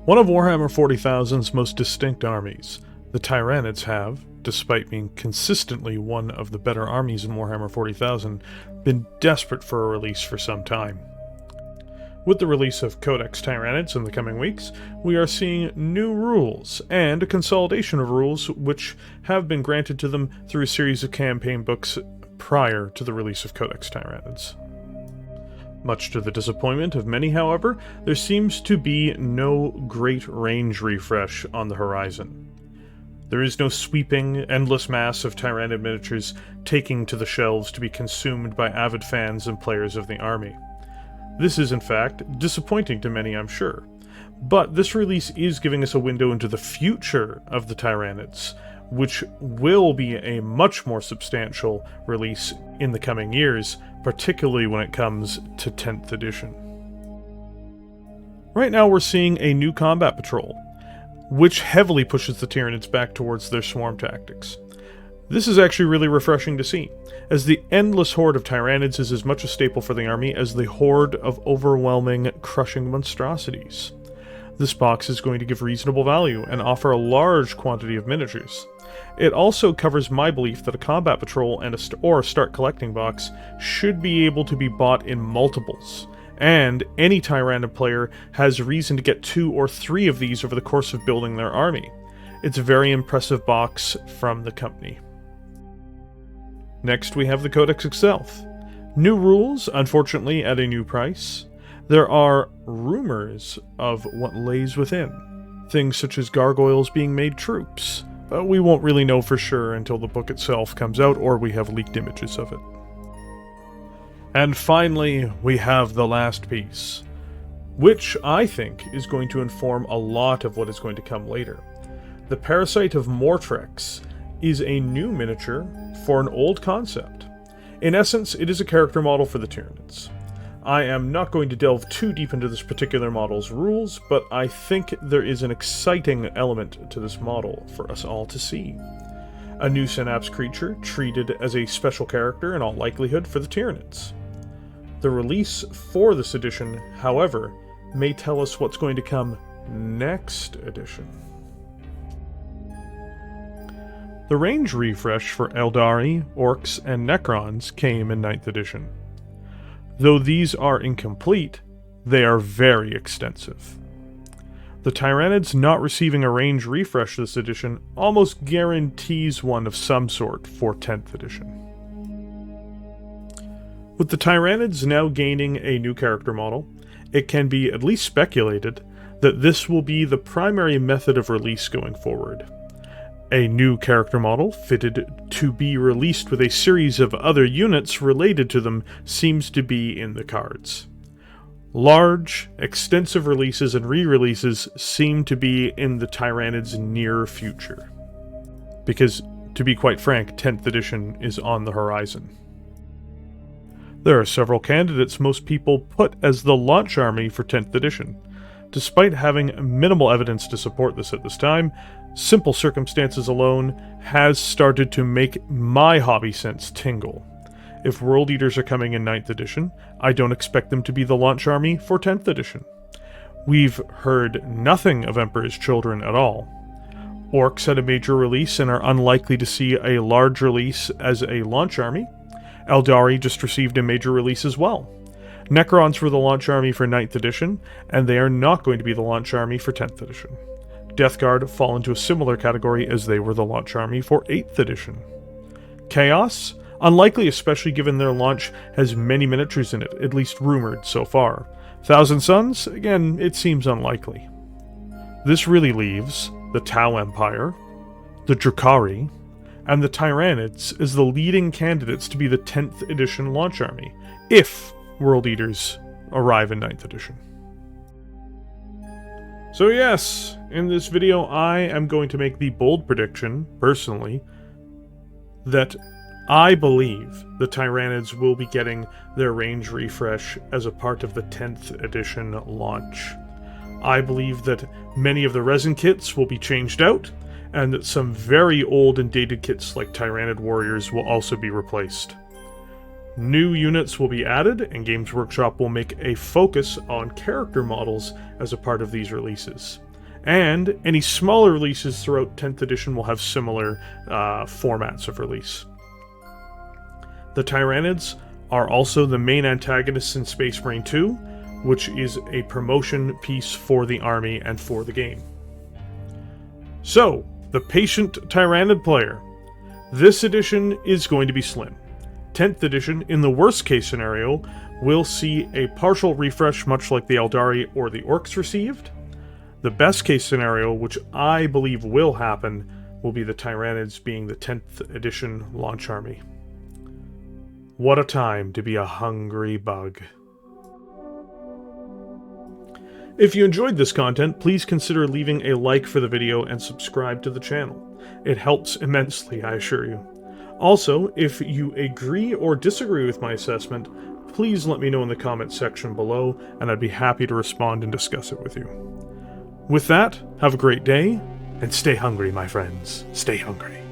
One of Warhammer 40,000's most distinct armies, the Tyranids have, despite being consistently one of the better armies in Warhammer 40,000, been desperate for a release for some time. With the release of Codex Tyranids in the coming weeks, we are seeing new rules, and a consolidation of rules which have been granted to them through a series of campaign books prior to the release of Codex Tyranids. Much to the disappointment of many, however, there seems to be no great range refresh on the horizon. There is no sweeping, endless mass of Tyranid miniatures taking to the shelves to be consumed by avid fans and players of the army. This is, in fact, disappointing to many, I'm sure. But this release is giving us a window into the future of the Tyranids, which will be a much more substantial release in the coming years, particularly when it comes to 10th edition. Right now we're seeing a new combat patrol, which heavily pushes the Tyranids back towards their swarm tactics. This is actually really refreshing to see, as the endless horde of Tyranids is as much a staple for the army as the horde of overwhelming, crushing monstrosities. This box is going to give reasonable value and offer a large quantity of miniatures. It also covers my belief that a combat patrol and or a start collecting box should be able to be bought in multiples, and any Tyranid player has reason to get 2 or 3 of these over the course of building their army. It's a very impressive box from the company. Next we have the Codex itself. New rules, unfortunately at a new price. There are rumors of what lays within, things such as gargoyles being made troops, but we won't really know for sure until the book itself comes out or we have leaked images of it. And finally, we have the last piece, which I think is going to inform a lot of what is going to come later. The Parasite of Mortrex is a new miniature for an old concept. In essence, it is a character model for the Tyranids. I am not going to delve too deep into this particular model's rules, but I think there is an exciting element to this model for us all to see. A new Synapse creature treated as a special character in all likelihood for the Tyranids. The release for this edition, however, may tell us what's going to come next edition. The range refresh for Eldari, Orcs, and Necrons came in 9th edition. Though these are incomplete, they are very extensive. The Tyranids not receiving a range refresh this edition almost guarantees one of some sort for 10th edition. With the Tyranids now gaining a new character model, it can be at least speculated that this will be the primary method of release going forward. A new character model, fitted to be released with a series of other units related to them, seems to be in the cards. Large, extensive releases and re-releases seem to be in the Tyranids' near future. Because, to be quite frank, 10th edition is on the horizon. There are several candidates most people put as the launch army for 10th edition. Despite having minimal evidence to support this at this time, simple circumstances alone has started to make my hobby sense tingle. If World Eaters are coming in 9th edition, I don't expect them to be the launch army for 10th edition. We've heard nothing of Emperor's Children at all. Orcs had a major release and are unlikely to see a large release as a launch army. Eldari just received a major release as well. Necrons were the launch army for 9th edition, and they are not going to be the launch army for 10th edition. Death Guard fall into a similar category as they were the launch army for 8th edition. Chaos? Unlikely, especially given their launch has many miniatures in it, at least rumored so far. Thousand Suns? Again, it seems unlikely. This really leaves the Tau Empire, the Drukhari, and the Tyranids as the leading candidates to be the 10th edition launch army, if World Eaters arrive in 9th edition. So yes, in this video I am going to make the bold prediction, personally, that I believe the Tyranids will be getting their range refresh as a part of the 10th edition launch. I believe that many of the resin kits will be changed out, and that some very old and dated kits like Tyranid Warriors will also be replaced. New units will be added, and Games Workshop will make a focus on character models as a part of these releases. And any smaller releases throughout 10th edition will have similar formats of release. The Tyranids are also the main antagonists in Space Marine 2, which is a promotion piece for the army and for the game. So, the Patient Tyranid player. This edition is going to be slim. 10th edition, in the worst case scenario, will see a partial refresh much like the Eldari or the Orcs received. The best case scenario, which I believe will happen, will be the Tyranids being the 10th edition launch army. What a time to be a hungry bug. If you enjoyed this content, please consider leaving a like for the video and subscribe to the channel. It helps immensely, I assure you. Also, if you agree or disagree with my assessment, please let me know in the comments section below, and I'd be happy to respond and discuss it with you. With that, have a great day, and stay hungry, my friends. Stay hungry.